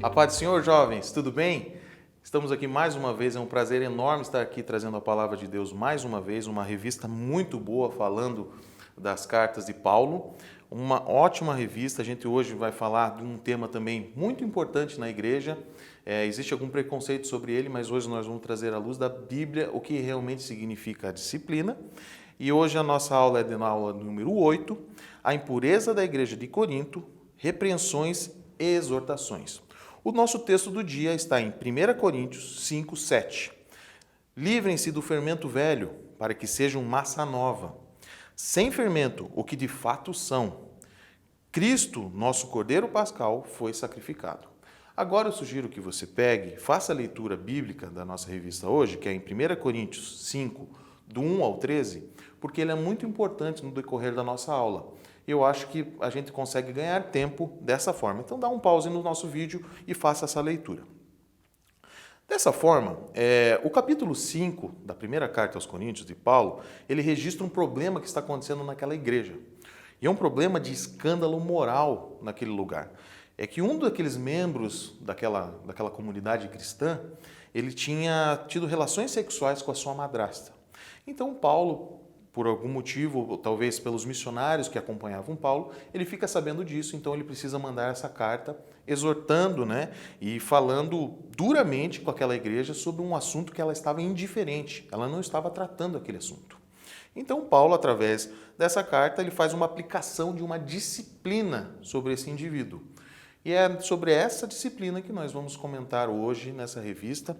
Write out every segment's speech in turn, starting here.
A paz do Senhor, jovens, tudo bem? Estamos aqui mais uma vez, é um prazer enorme estar aqui trazendo a palavra de Deus mais uma vez, uma revista muito boa falando das cartas de Paulo, uma ótima revista. A gente hoje vai falar de um tema também muito importante na igreja. Existe algum preconceito sobre ele, mas hoje nós vamos trazer à luz da Bíblia o que realmente significa a disciplina. E hoje a nossa aula é na aula número 8, a impureza da igreja de Corinto, repreensões e exortações. O nosso texto do dia está em 1 Coríntios 5, 7. Livrem-se do fermento velho, para que sejam massa nova, sem fermento, o que de fato são. Cristo, nosso Cordeiro Pascal, foi sacrificado. Agora eu sugiro que você pegue, faça a leitura bíblica da nossa revista hoje, que é em 1 Coríntios 5, do 1 ao 13, porque ele é muito importante no decorrer da nossa aula. Eu acho que a gente consegue ganhar tempo dessa forma. Então dá um pause no nosso vídeo e faça essa leitura. Dessa forma, o capítulo 5 da primeira carta aos Coríntios de Paulo, ele registra um problema que está acontecendo naquela igreja. E é um problema de escândalo moral naquele lugar. É que um daqueles membros daquela comunidade cristã, ele tinha tido relações sexuais com a sua madrasta. Então Paulo, por algum motivo, ou talvez pelos missionários que acompanhavam Paulo, ele fica sabendo disso, então ele precisa mandar essa carta exortando, e falando duramente com aquela igreja sobre um assunto que ela estava indiferente, ela não estava tratando aquele assunto. Então Paulo, através dessa carta, ele faz uma aplicação de uma disciplina sobre esse indivíduo. E é sobre essa disciplina que nós vamos comentar hoje nessa revista,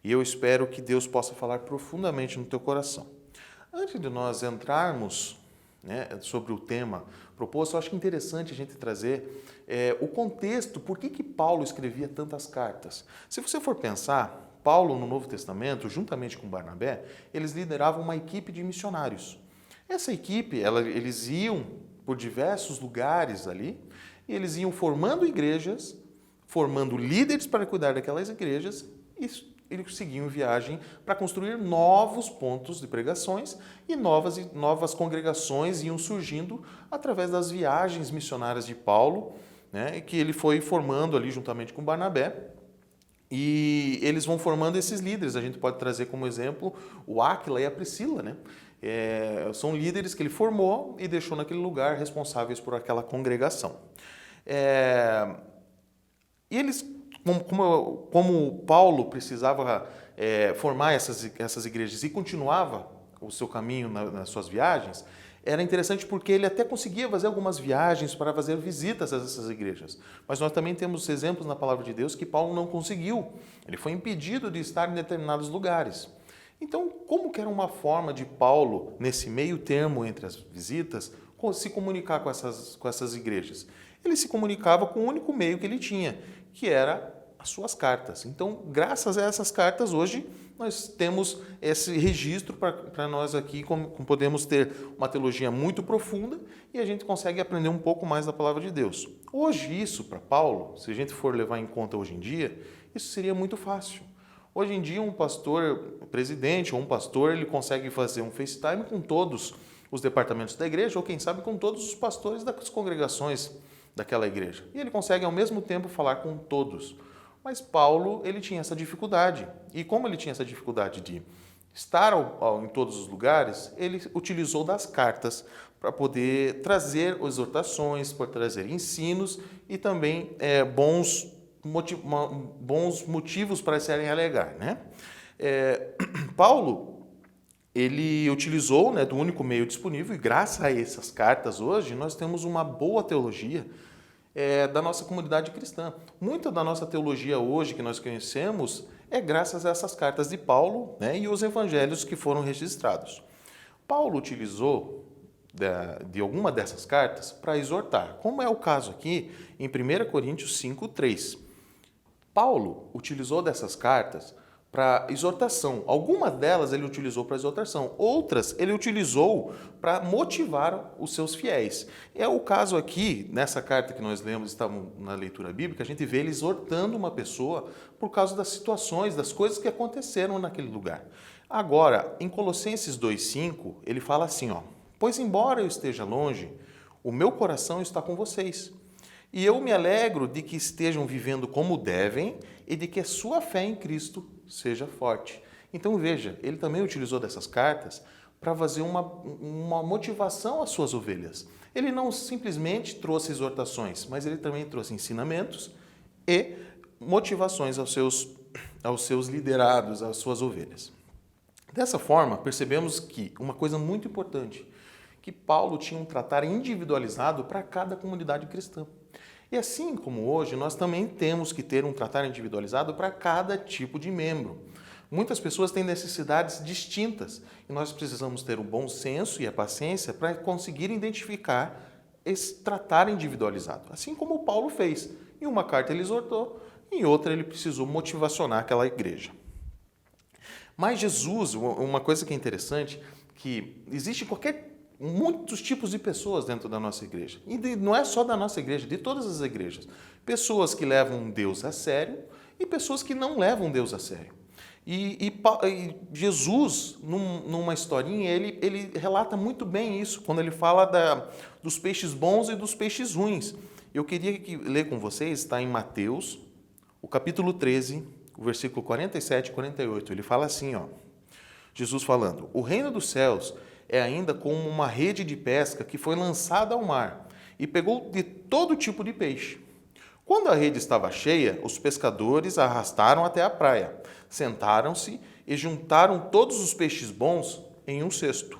e eu espero que Deus possa falar profundamente no teu coração. Antes de nós entrarmos sobre o tema proposto, eu acho interessante a gente trazer o contexto, por que Paulo escrevia tantas cartas. Se você for pensar, Paulo no Novo Testamento, juntamente com Barnabé, eles lideravam uma equipe de missionários. Essa equipe, eles iam por diversos lugares ali, e eles iam formando igrejas, formando líderes para cuidar daquelas igrejas, e eles seguiam viagem para construir novos pontos de pregações e novas congregações iam surgindo através das viagens missionárias de Paulo, que ele foi formando ali juntamente com Barnabé. E eles vão formando esses líderes. A gente pode trazer como exemplo o Áquila e a Priscila, são líderes que ele formou e deixou naquele lugar responsáveis por aquela congregação. E eles, como Paulo precisava formar essas igrejas e continuava o seu caminho nas suas viagens, era interessante porque ele até conseguia fazer algumas viagens para fazer visitas a essas igrejas. Mas nós também temos exemplos na palavra de Deus que Paulo não conseguiu. Ele foi impedido de estar em determinados lugares. Então, como que era uma forma de Paulo, nesse meio termo entre as visitas, se comunicar com essas igrejas? Ele se comunicava com o único meio que ele tinha, que era as suas cartas. Então, graças a essas cartas, hoje nós temos esse registro para nós aqui, como podemos ter uma teologia muito profunda e a gente consegue aprender um pouco mais da palavra de Deus. Hoje, isso para Paulo, se a gente for levar em conta hoje em dia, isso seria muito fácil. Hoje em dia, um pastor, presidente ou um pastor, ele consegue fazer um FaceTime com todos os departamentos da igreja ou, quem sabe, com todos os pastores das congregações daquela igreja. E ele consegue, ao mesmo tempo, falar com todos. Mas Paulo, ele tinha essa dificuldade. E como ele tinha essa dificuldade de estar em todos os lugares, ele utilizou das cartas para poder trazer exortações, para trazer ensinos e também bons motivos para se alegar. Paulo, ele utilizou do único meio disponível e graças a essas cartas hoje nós temos uma boa teologia da nossa comunidade cristã. Muita da nossa teologia hoje que nós conhecemos é graças a essas cartas de Paulo e os evangelhos que foram registrados. Paulo utilizou de alguma dessas cartas para exortar, como é o caso aqui em 1 Coríntios 5, 3. Paulo utilizou dessas cartas para exortação. Algumas delas ele utilizou para exortação, outras ele utilizou para motivar os seus fiéis. É o caso aqui, nessa carta que nós lemos, estamos na leitura bíblica, a gente vê ele exortando uma pessoa por causa das situações, das coisas que aconteceram naquele lugar. Agora, em Colossenses 2,5, ele fala assim, pois embora eu esteja longe, o meu coração está com vocês. E eu me alegro de que estejam vivendo como devem e de que a sua fé em Cristo seja forte. Então veja, ele também utilizou dessas cartas para fazer uma motivação às suas ovelhas. Ele não simplesmente trouxe exortações, mas ele também trouxe ensinamentos e motivações aos seus liderados, às suas ovelhas. Dessa forma, percebemos que uma coisa muito importante, que Paulo tinha um tratar individualizado para cada comunidade cristã. E assim como hoje, nós também temos que ter um tratar individualizado para cada tipo de membro. Muitas pessoas têm necessidades distintas e nós precisamos ter o bom senso e a paciência para conseguir identificar esse tratar individualizado, assim como Paulo fez. Em uma carta ele exortou, em outra ele precisou motivacionar aquela igreja. Mas Jesus, uma coisa que é interessante, que existe muitos tipos de pessoas dentro da nossa igreja. E não é só da nossa igreja, de todas as igrejas. Pessoas que levam Deus a sério e pessoas que não levam Deus a sério. E Jesus, numa historinha, ele relata muito bem isso, quando ele fala dos peixes bons e dos peixes ruins. Eu queria ler com vocês, está em Mateus, o capítulo 13, o versículo 47 e 48. Ele fala assim, ó, Jesus falando: o reino dos céus é ainda como uma rede de pesca que foi lançada ao mar e pegou de todo tipo de peixe. Quando a rede estava cheia, os pescadores a arrastaram até a praia, sentaram-se e juntaram todos os peixes bons em um cesto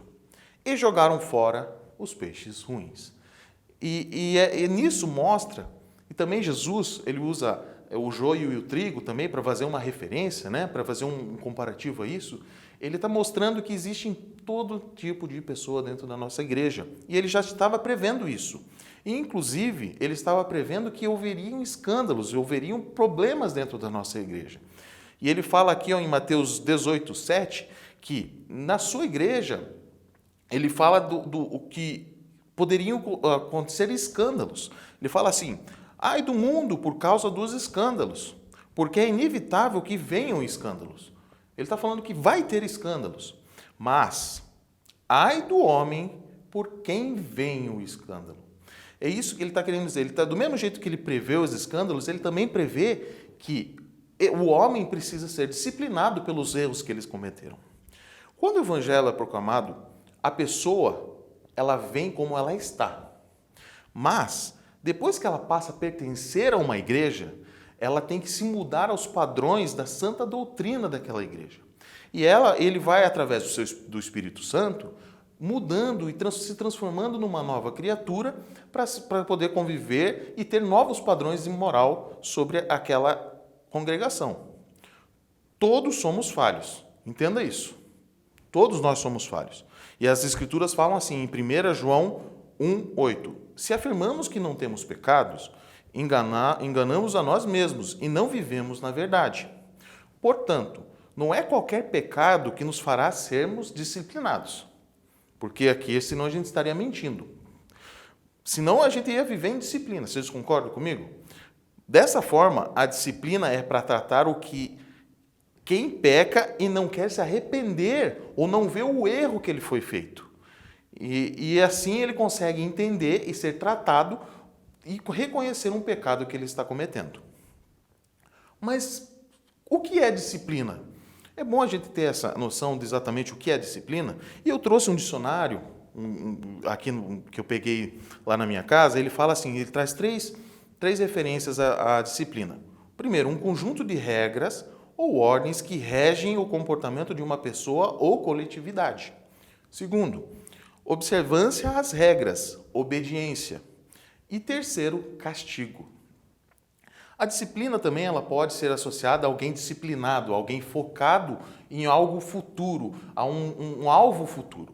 e jogaram fora os peixes ruins. E nisso mostra, e também Jesus, ele usa o joio e o trigo também para fazer uma referência, né? Para fazer um comparativo a isso. Ele está mostrando que existe todo tipo de pessoa dentro da nossa igreja. E ele já estava prevendo isso. E, inclusive, ele estava prevendo que houveriam escândalos, houveriam problemas dentro da nossa igreja. E ele fala aqui ó, em Mateus 18, 7, que na sua igreja, ele fala do que poderiam acontecer escândalos. Ele fala assim: ai do mundo por causa dos escândalos, porque é inevitável que venham escândalos. Ele está falando que vai ter escândalos, mas ai do homem por quem vem o escândalo. É isso que ele está querendo dizer. Do mesmo jeito que ele prevê os escândalos, ele também prevê que o homem precisa ser disciplinado pelos erros que eles cometeram. Quando o evangelho é proclamado, a pessoa, ela vem como ela está. Mas, depois que ela passa a pertencer a uma igreja, ela tem que se mudar aos padrões da santa doutrina daquela igreja. E ele vai, através do Espírito Santo, mudando e se transformando numa nova criatura para poder conviver e ter novos padrões de moral sobre aquela congregação. Todos somos falhos, entenda isso. Todos nós somos falhos. E as Escrituras falam assim, em 1 João 1,8: se afirmamos que não temos pecados, enganamos a nós mesmos e não vivemos na verdade. Portanto, não é qualquer pecado que nos fará sermos disciplinados. Porque aqui, senão a gente estaria mentindo. Senão a gente ia viver em disciplina. Vocês concordam comigo? Dessa forma, a disciplina é para tratar quem peca e não quer se arrepender ou não vê o erro que ele foi feito. E assim ele consegue entender e ser tratado e reconhecer um pecado que ele está cometendo. Mas o que é disciplina? É bom a gente ter essa noção de exatamente o que é disciplina. E eu trouxe um dicionário, aqui que eu peguei lá na minha casa, ele fala assim, ele traz três referências à disciplina. Primeiro, um conjunto de regras ou ordens que regem o comportamento de uma pessoa ou coletividade. Segundo, observância às regras, obediência. E terceiro, castigo. A disciplina também ela pode ser associada a alguém disciplinado, alguém focado em algo futuro, a um alvo futuro.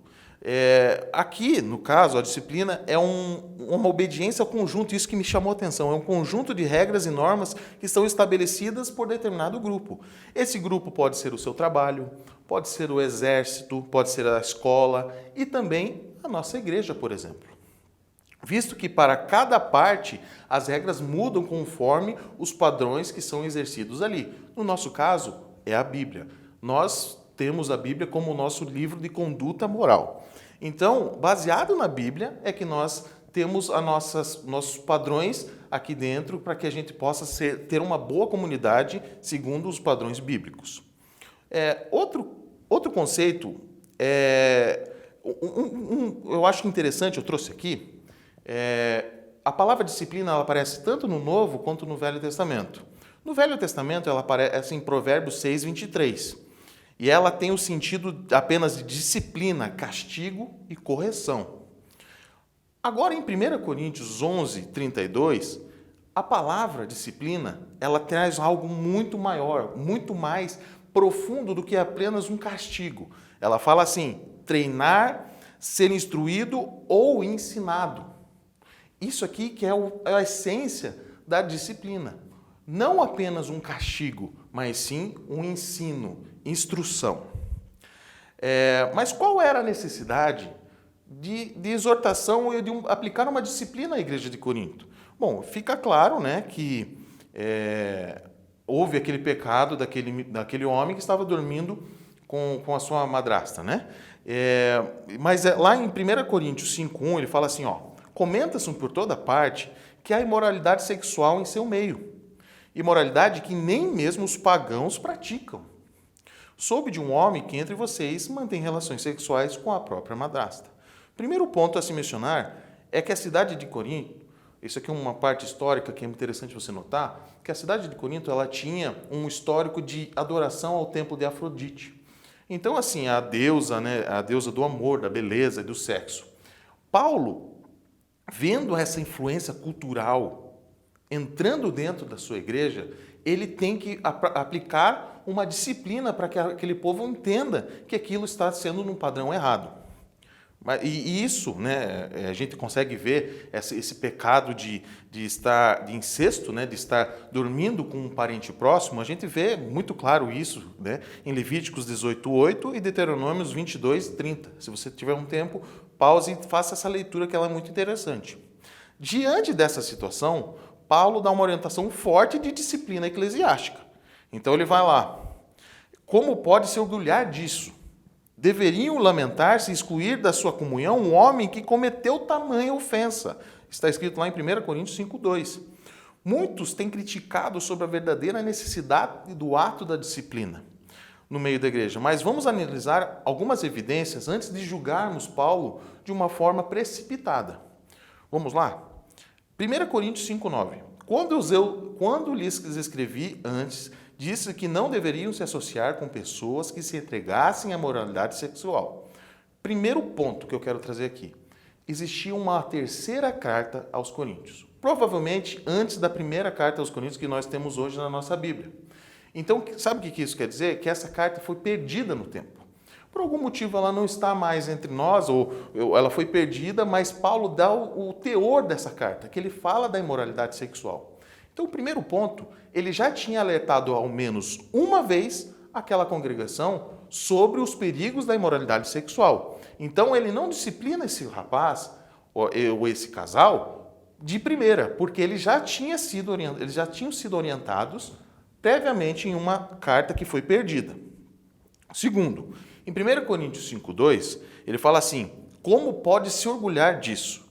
Aqui, no caso, a disciplina é uma obediência ao conjunto, isso que me chamou a atenção, é um conjunto de regras e normas que estão estabelecidas por determinado grupo. Esse grupo pode ser o seu trabalho, pode ser o exército, pode ser a escola e também a nossa igreja, por exemplo. Visto que para cada parte as regras mudam conforme os padrões que são exercidos ali. No nosso caso, é a Bíblia. Nós temos a Bíblia como o nosso livro de conduta moral. Então, baseado na Bíblia, é que nós temos nossos padrões aqui dentro para que a gente possa ter uma boa comunidade segundo os padrões bíblicos. Outro conceito, eu acho interessante, eu trouxe aqui, a palavra disciplina ela aparece tanto no Novo quanto no Velho Testamento. No Velho Testamento ela aparece em Provérbios 6, 23. E ela tem o sentido apenas de disciplina, castigo e correção. Agora, em 1 Coríntios 11, 32, a palavra disciplina, ela traz algo muito maior, muito mais profundo do que apenas um castigo. Ela fala assim, treinar, ser instruído ou ensinado. Isso aqui que é a essência da disciplina. Não apenas um castigo, mas sim um ensino, instrução. Mas qual era a necessidade de exortação e de aplicar uma disciplina à igreja de Corinto? Bom, fica claro, né, que houve aquele pecado daquele homem que estava dormindo com a sua madrasta, né? Mas lá em 1 Coríntios 5:1 ele fala assim, comenta-se por toda parte que há imoralidade sexual em seu meio, imoralidade que nem mesmo os pagãos praticam. Soube de um homem que entre vocês mantém relações sexuais com a própria madrasta. Primeiro ponto a se mencionar é que a cidade de Corinto, isso aqui é uma parte histórica que é interessante você notar, que a cidade de Corinto ela tinha um histórico de adoração ao templo de Afrodite. Então, assim, a deusa, né, a deusa do amor, da beleza e do sexo. Paulo, vendo essa influência cultural entrando dentro da sua igreja, ele tem que aplicar uma disciplina para que aquele povo entenda que aquilo está sendo num padrão errado. E isso, né, a gente consegue ver esse pecado de incesto, né, de estar dormindo com um parente próximo, a gente vê muito claro isso, né, em Levíticos 18:8 e Deuteronômios 22:30. Se você tiver um tempo, pause e faça essa leitura que ela é muito interessante. Diante dessa situação, Paulo dá uma orientação forte de disciplina eclesiástica. Então ele vai lá. Como pode se orgulhar disso? Deveriam lamentar-se e excluir da sua comunhão um homem que cometeu tamanha ofensa. Está escrito lá em 1 Coríntios 5:2. Muitos têm criticado sobre a verdadeira necessidade do ato da disciplina no meio da igreja, mas vamos analisar algumas evidências antes de julgarmos Paulo de uma forma precipitada. Vamos lá? 1 Coríntios 5:9. Quando lhes escrevi antes, disse que não deveriam se associar com pessoas que se entregassem à moralidade sexual. Primeiro ponto que eu quero trazer aqui. Existia uma terceira carta aos Coríntios. Provavelmente antes da primeira carta aos Coríntios que nós temos hoje na nossa Bíblia. Então, sabe o que isso quer dizer? Que essa carta foi perdida no tempo. Por algum motivo ela não está mais entre nós, ou ela foi perdida, mas Paulo dá o teor dessa carta, que ele fala da imoralidade sexual. Então, o primeiro ponto, ele já tinha alertado ao menos uma vez aquela congregação sobre os perigos da imoralidade sexual. Então, ele não disciplina esse rapaz ou esse casal de primeira, porque eles já tinham sido orientados previamente em uma carta que foi perdida. Segundo, em 1 Coríntios 5:2, ele fala assim, como pode se orgulhar disso?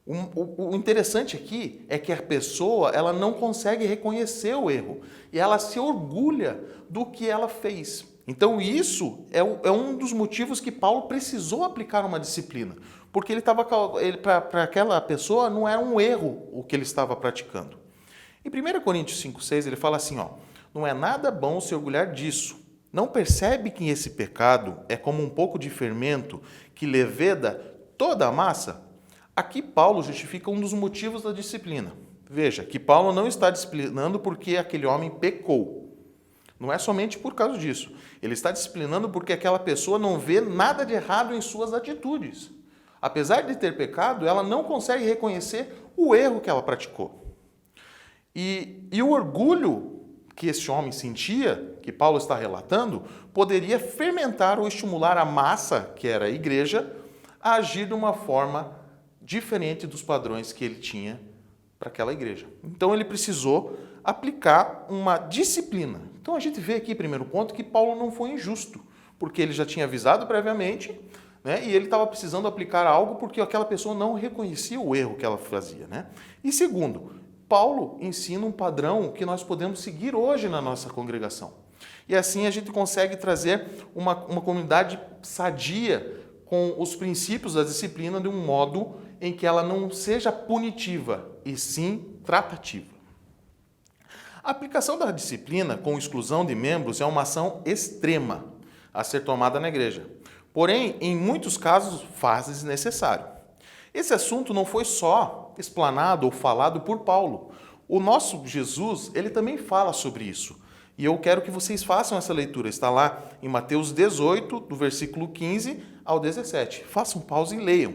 O interessante aqui é que a pessoa ela não consegue reconhecer o erro e ela se orgulha do que ela fez. Então isso é um dos motivos que Paulo precisou aplicar uma disciplina, porque para aquela pessoa não era um erro o que ele estava praticando. Em 1 Coríntios 5:6 ele fala assim, não é nada bom se orgulhar disso. Não percebe que esse pecado é como um pouco de fermento que leveda toda a massa? Aqui Paulo justifica um dos motivos da disciplina. Veja, que Paulo não está disciplinando porque aquele homem pecou. Não é somente por causa disso. Ele está disciplinando porque aquela pessoa não vê nada de errado em suas atitudes. Apesar de ter pecado, ela não consegue reconhecer o erro que ela praticou. E o orgulho que esse homem sentia, que Paulo está relatando, poderia fermentar ou estimular a massa, que era a igreja, a agir de uma forma diferente dos padrões que ele tinha para aquela igreja. Então ele precisou aplicar uma disciplina. Então a gente vê aqui, primeiro ponto, que Paulo não foi injusto, porque ele já tinha avisado previamente, né? E ele estava precisando aplicar algo porque aquela pessoa não reconhecia o erro que ela fazia, né? E segundo, Paulo ensina um padrão que nós podemos seguir hoje na nossa congregação. E assim a gente consegue trazer uma comunidade sadia com os princípios da disciplina de um modo em que ela não seja punitiva, e sim tratativa. A aplicação da disciplina com exclusão de membros é uma ação extrema a ser tomada na igreja. Porém, em muitos casos, faz necessário. Esse assunto não foi só explanado ou falado por Paulo. O nosso Jesus, ele também fala sobre isso. E eu quero que vocês façam essa leitura. Está lá em Mateus 18, do versículo 15 ao 17. Façam pausa e leiam,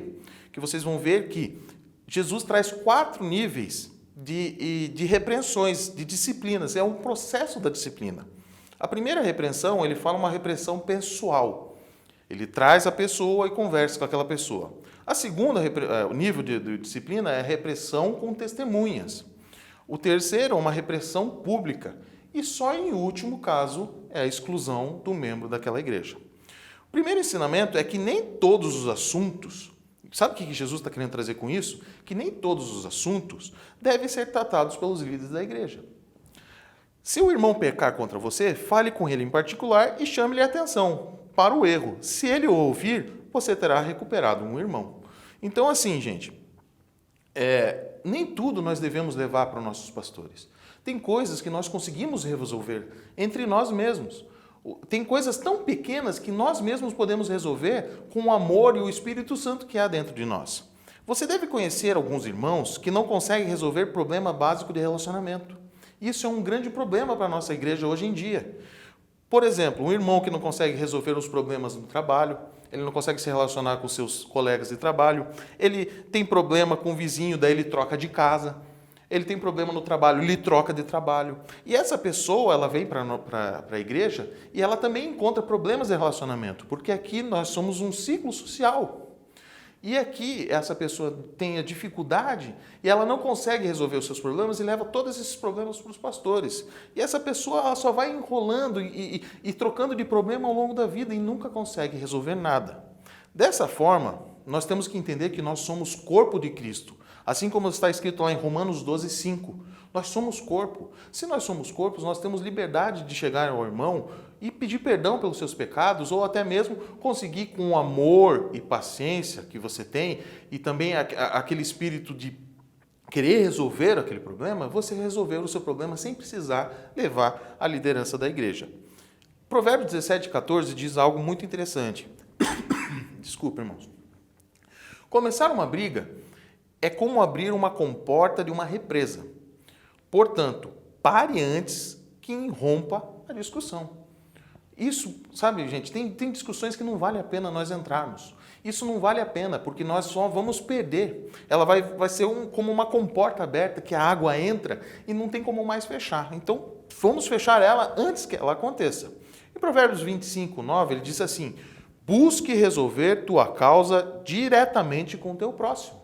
que vocês vão ver que Jesus traz 4 níveis de repreensões, de disciplinas. É um processo da disciplina. A primeira repreensão, ele fala uma repreensão pessoal. Ele traz a pessoa e conversa com aquela pessoa. A segunda, o nível de disciplina é a repressão com testemunhas. O terceiro é uma repressão pública. E só em último caso é a exclusão do membro daquela igreja. O primeiro ensinamento é que nem todos os assuntos, sabe o que Jesus está querendo trazer com isso? Que nem todos os assuntos devem ser tratados pelos líderes da igreja. Se o irmão pecar contra você, fale com ele em particular e chame-lhe a atenção para o erro. Se ele o ouvir, você terá recuperado um irmão. Então, assim, gente, nem tudo nós devemos levar para os nossos pastores. Tem coisas que nós conseguimos resolver entre nós mesmos. Tem coisas tão pequenas que nós mesmos podemos resolver com o amor e o Espírito Santo que há dentro de nós. Você deve conhecer alguns irmãos que não conseguem resolver problema básico de relacionamento. Isso é um grande problema para a nossa igreja hoje em dia. Por exemplo, um irmão que não consegue resolver os problemas no trabalho, ele não consegue se relacionar com seus colegas de trabalho, ele tem problema com o vizinho, daí ele troca de casa. Ele tem problema no trabalho, ele troca de trabalho. E essa pessoa, ela vem para a igreja e ela também encontra problemas de relacionamento, porque aqui nós somos um ciclo social. E aqui essa pessoa tem a dificuldade e ela não consegue resolver os seus problemas e leva todos esses problemas para os pastores. E essa pessoa ela só vai enrolando e trocando de problema ao longo da vida e nunca consegue resolver nada. Dessa forma, nós temos que entender que nós somos corpo de Cristo. Assim como está escrito lá em Romanos 12, 5. Nós somos corpo. Se nós somos corpos, nós temos liberdade de chegar ao irmão e pedir perdão pelos seus pecados, ou até mesmo conseguir com o amor e paciência que você tem, e também aquele espírito de querer resolver aquele problema, você resolver o seu problema sem precisar levar a liderança da igreja. Provérbios 17, 14 diz algo muito interessante. Desculpa, irmãos. Começar uma briga é como abrir uma comporta de uma represa. Portanto, pare antes que irrompa a discussão. Isso, sabe, gente, tem discussões que não vale a pena nós entrarmos. Isso não vale a pena, porque nós só vamos perder. Ela vai ser como uma comporta aberta que a água entra e não tem como mais fechar. Então, vamos fechar ela antes que ela aconteça. Em Provérbios 25, 9, ele diz assim: busque resolver tua causa diretamente com o teu próximo.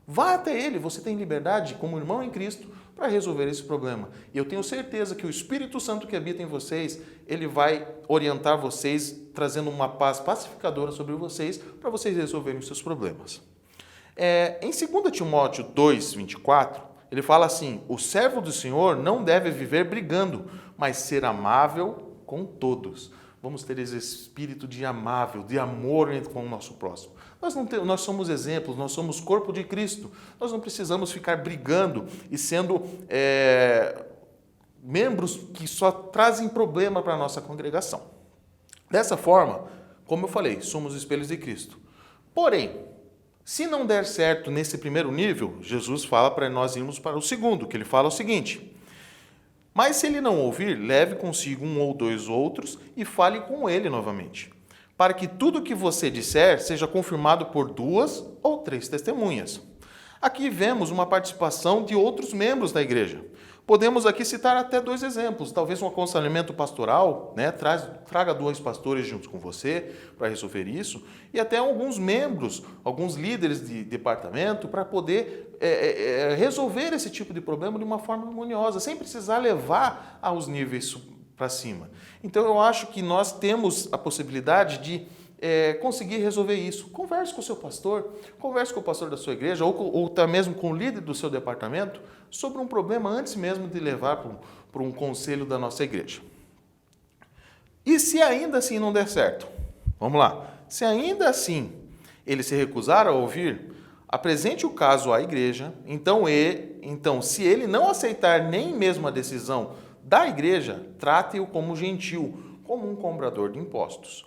Vá até ele, você tem liberdade, como irmão em Cristo, para resolver esse problema. E eu tenho certeza que o Espírito Santo que habita em vocês, ele vai orientar vocês, trazendo uma paz pacificadora sobre vocês, para vocês resolverem os seus problemas. Em 2 Timóteo 2, 24, ele fala assim: o servo do Senhor não deve viver brigando, mas ser amável com todos. Vamos ter esse espírito de amável, de amor com o nosso próximo. Nós somos exemplos, nós somos corpo de Cristo. Nós não precisamos ficar brigando e sendo membros que só trazem problema para a nossa congregação. Dessa forma, como eu falei, somos espelhos de Cristo. Porém, se não der certo nesse primeiro nível, Jesus fala para nós irmos para o segundo, que ele fala o seguinte: mas se ele não ouvir, leve consigo 1 ou 2 outros e fale com ele novamente, para que tudo o que você disser seja confirmado por 2 ou 3 testemunhas. Aqui vemos uma participação de outros membros da igreja. Podemos aqui citar até 2 exemplos. Talvez um aconselhamento pastoral, né? Traga 2 pastores juntos com você para resolver isso, e até alguns membros, alguns líderes de departamento para poder resolver esse tipo de problema de uma forma harmoniosa, sem precisar levar aos níveis para cima. Então eu acho que nós temos a possibilidade de conseguir resolver isso. Converse com o seu pastor, converse com o pastor da sua igreja, ou até mesmo com o líder do seu departamento, sobre um problema antes mesmo de levar para um conselho da nossa igreja. E se ainda assim não der certo? Vamos lá. Se ainda assim ele se recusar a ouvir, apresente o caso à igreja. Então, se ele não aceitar nem mesmo a decisão da igreja, trate-o como gentil, como um cobrador de impostos.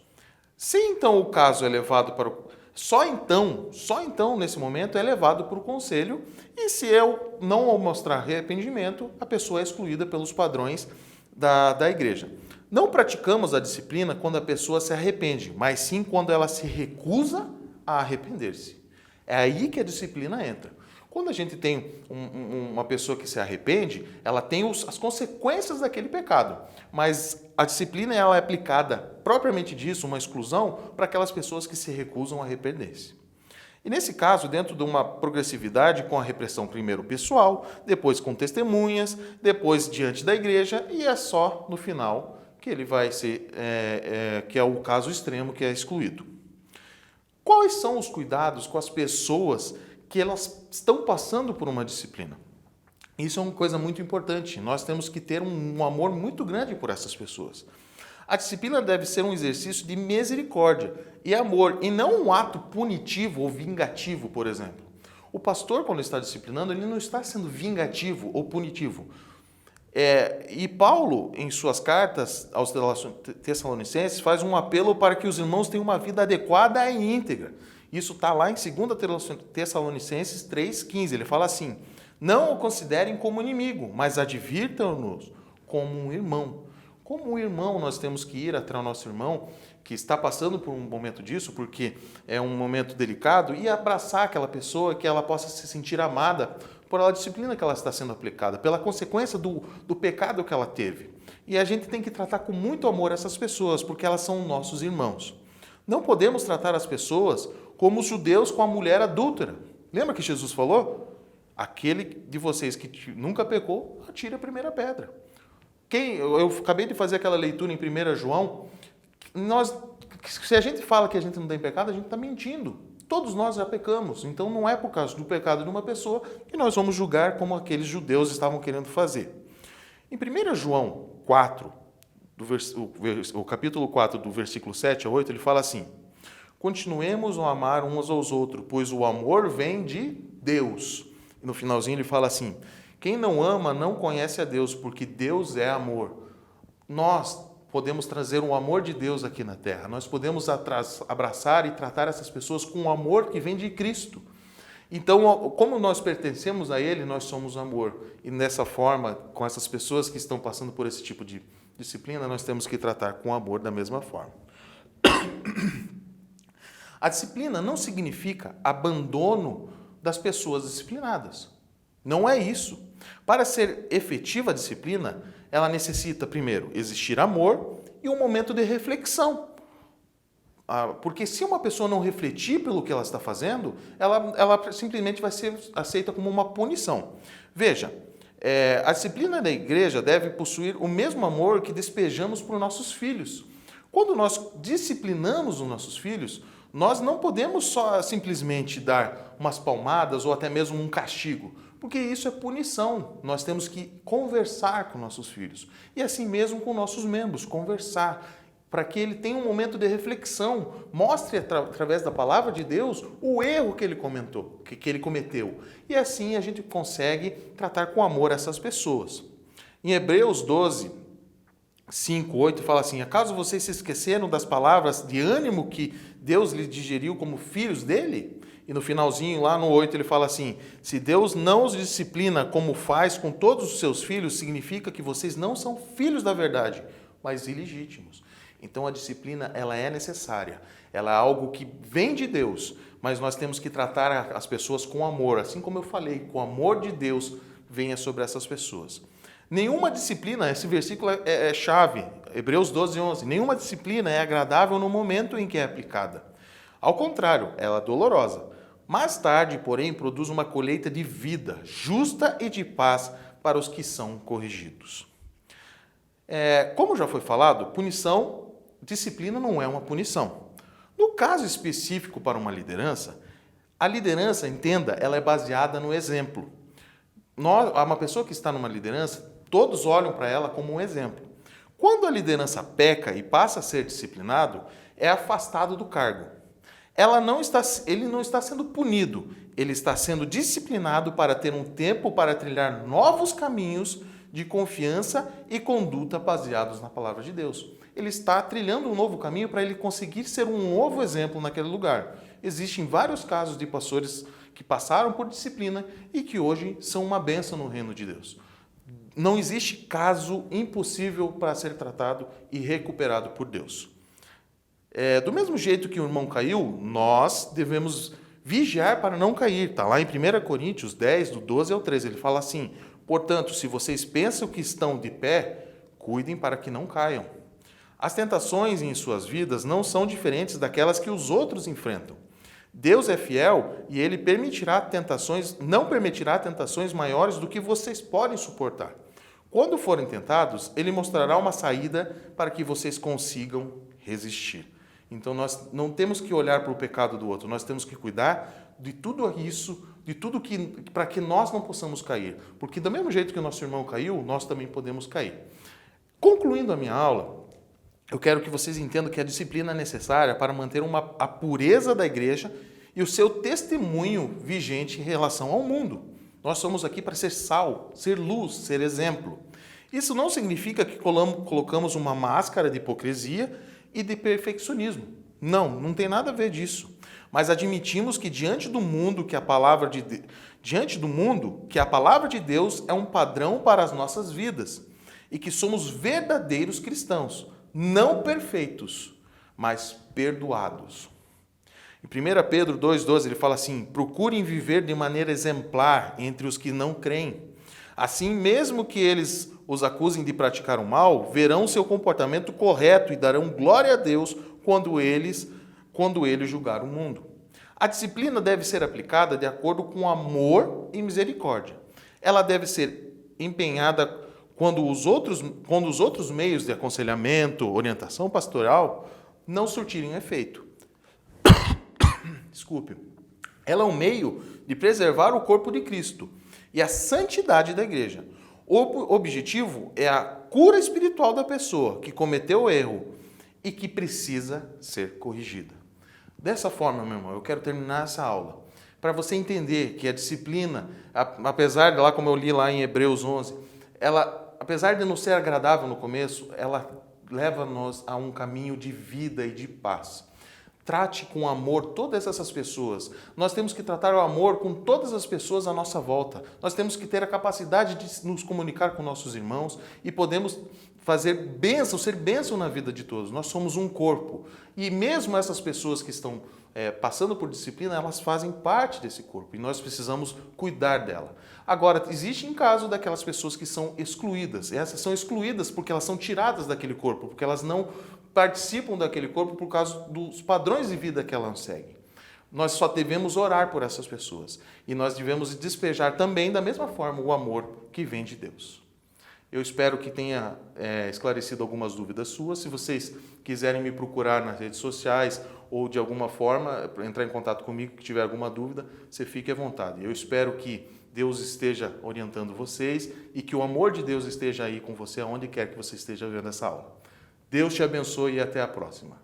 Se então o caso é levado para o... Só então, nesse momento, é levado para o conselho, e se eu não mostrar arrependimento, a pessoa é excluída pelos padrões da igreja. Não praticamos a disciplina quando a pessoa se arrepende, mas sim quando ela se recusa a arrepender-se. É aí que a disciplina entra. Quando a gente tem uma pessoa que se arrepende, ela tem as consequências daquele pecado. Mas a disciplina ela é aplicada, propriamente disso, uma exclusão, para aquelas pessoas que se recusam a arrepender-se. E nesse caso, dentro de uma progressividade com a repressão primeiro pessoal, depois com testemunhas, depois diante da igreja, e é só no final que ele vai ser, que é o caso extremo, que é excluído. Quais são os cuidados com as pessoas que elas estão passando por uma disciplina? Isso é uma coisa muito importante. Nós temos que ter um amor muito grande por essas pessoas. A disciplina deve ser um exercício de misericórdia e amor, e não um ato punitivo ou vingativo, por exemplo. O pastor, quando está disciplinando, ele não está sendo vingativo ou punitivo. E Paulo, em suas cartas aos Tessalonicenses, faz um apelo para que os irmãos tenham uma vida adequada e íntegra. Isso está lá em 2 Tessalonicenses 3,15. Ele fala assim: não o considerem como inimigo, mas advirtam-nos como um irmão. Como um irmão, nós temos que ir até o nosso irmão que está passando por um momento disso, porque é um momento delicado, e abraçar aquela pessoa, que ela possa se sentir amada por a disciplina que ela está sendo aplicada, pela consequência do pecado que ela teve. E a gente tem que tratar com muito amor essas pessoas, porque elas são nossos irmãos. Não podemos tratar as pessoas como os judeus com a mulher adúltera. Lembra que Jesus falou? Aquele de vocês que nunca pecou, atire a primeira pedra. Eu acabei de fazer aquela leitura em 1 João. Se a gente fala que a gente não tem pecado, a gente está mentindo. Todos nós já pecamos. Então não é por causa do pecado de uma pessoa que nós vamos julgar como aqueles judeus estavam querendo fazer. Em 1 João 4, o capítulo 4, do versículo 7 a 8, ele fala assim: continuemos a amar uns aos outros, pois o amor vem de Deus. E no finalzinho ele fala assim: quem não ama não conhece a Deus, porque Deus é amor. Nós podemos trazer o amor de Deus aqui na terra. Nós podemos abraçar e tratar essas pessoas com o amor que vem de Cristo. Então, como nós pertencemos a Ele, nós somos amor. E dessa forma, com essas pessoas que estão passando por esse tipo de disciplina, nós temos que tratar com amor da mesma forma. A disciplina não significa abandono das pessoas disciplinadas. Não é isso. Para ser efetiva a disciplina, ela necessita, primeiro, existir amor e um momento de reflexão. Porque se uma pessoa não refletir pelo que ela está fazendo, ela simplesmente vai ser aceita como uma punição. Veja, a disciplina da igreja deve possuir o mesmo amor que despejamos para os nossos filhos. Quando nós disciplinamos os nossos filhos, nós não podemos só simplesmente dar umas palmadas ou até mesmo um castigo, porque isso é punição. Nós temos que conversar com nossos filhos. E assim mesmo com nossos membros, conversar, para que ele tenha um momento de reflexão, mostre através da palavra de Deus o erro que ele cometeu. E assim a gente consegue tratar com amor essas pessoas. Em Hebreus 12, 5, 8, fala assim: acaso vocês se esqueceram das palavras de ânimo que Deus lhes digeriu como filhos dele? E no finalzinho, lá no 8, ele fala assim: se Deus não os disciplina como faz com todos os seus filhos, significa que vocês não são filhos da verdade, mas ilegítimos. Então a disciplina, ela é necessária, ela é algo que vem de Deus, mas nós temos que tratar as pessoas com amor, assim como eu falei, com o amor de Deus venha sobre essas pessoas. Nenhuma disciplina, esse versículo é chave, Hebreus 12, 11, nenhuma disciplina é agradável no momento em que é aplicada. Ao contrário, ela é dolorosa. Mais tarde, porém, produz uma colheita de vida justa e de paz para os que são corrigidos. Como já foi falado, disciplina não é uma punição. No caso específico para uma liderança, a liderança, entenda, ela é baseada no exemplo. Uma pessoa que está numa liderança, todos olham para ela como um exemplo. Quando a liderança peca e passa a ser disciplinado, é afastado do cargo. Ele não está sendo punido, ele está sendo disciplinado para ter um tempo para trilhar novos caminhos de confiança e conduta baseados na palavra de Deus. Ele está trilhando um novo caminho para ele conseguir ser um novo exemplo naquele lugar. Existem vários casos de pastores que passaram por disciplina e que hoje são uma bênção no reino de Deus. Não existe caso impossível para ser tratado e recuperado por Deus. Do mesmo jeito que o irmão caiu, nós devemos vigiar para não cair. Está lá em 1 Coríntios 10, do 12 ao 13. Ele fala assim: portanto, se vocês pensam que estão de pé, cuidem para que não caiam. As tentações em suas vidas não são diferentes daquelas que os outros enfrentam. Deus é fiel e Ele não permitirá tentações maiores do que vocês podem suportar. Quando forem tentados, Ele mostrará uma saída para que vocês consigam resistir. Então, nós não temos que olhar para o pecado do outro, nós temos que cuidar de tudo isso, de tudo para que nós não possamos cair. Porque do mesmo jeito que o nosso irmão caiu, nós também podemos cair. Concluindo a minha aula, eu quero que vocês entendam que a disciplina é necessária para manter a pureza da igreja e o seu testemunho vigente em relação ao mundo. Nós somos aqui para ser sal, ser luz, ser exemplo. Isso não significa que colocamos uma máscara de hipocrisia e de perfeccionismo. Não tem nada a ver disso. Mas admitimos que diante do mundo que a palavra de Deus é um padrão para as nossas vidas e que somos verdadeiros cristãos, não perfeitos, mas perdoados. Em 1 Pedro 2,12 ele fala assim: procurem viver de maneira exemplar entre os que não creem. Assim, mesmo que eles os acusem de praticar o mal, verão seu comportamento correto e darão glória a Deus quando ele julgar o mundo. A disciplina deve ser aplicada de acordo com amor e misericórdia. Ela deve ser empenhada quando os outros meios de aconselhamento, orientação pastoral não surtirem efeito. Desculpe. Ela é um meio de preservar o corpo de Cristo e a santidade da igreja. O objetivo é a cura espiritual da pessoa que cometeu o erro e que precisa ser corrigida. Dessa forma, meu irmão, eu quero terminar essa aula para você entender que a disciplina, apesar de lá, como eu li lá em Hebreus 11, apesar de não ser agradável no começo, ela leva-nos a um caminho de vida e de paz. Trate com amor todas essas pessoas. Nós temos que tratar o amor com todas as pessoas à nossa volta. Nós temos que ter a capacidade de nos comunicar com nossos irmãos e podemos ser bênção na vida de todos. Nós somos um corpo. E mesmo essas pessoas que estão passando por disciplina, elas fazem parte desse corpo e nós precisamos cuidar dela. Agora, existe um caso daquelas pessoas que são excluídas. Essas são excluídas porque elas são tiradas daquele corpo, porque elas não participam daquele corpo por causa dos padrões de vida que elas seguem. Nós só devemos orar por essas pessoas e nós devemos despejar também da mesma forma o amor que vem de Deus. Eu espero que tenha esclarecido algumas dúvidas suas. Se vocês quiserem me procurar nas redes sociais ou de alguma forma entrar em contato comigo, que tiver alguma dúvida, você fique à vontade. Eu espero que Deus esteja orientando vocês e que o amor de Deus esteja aí com você, aonde quer que você esteja vendo essa aula. Deus te abençoe e até a próxima.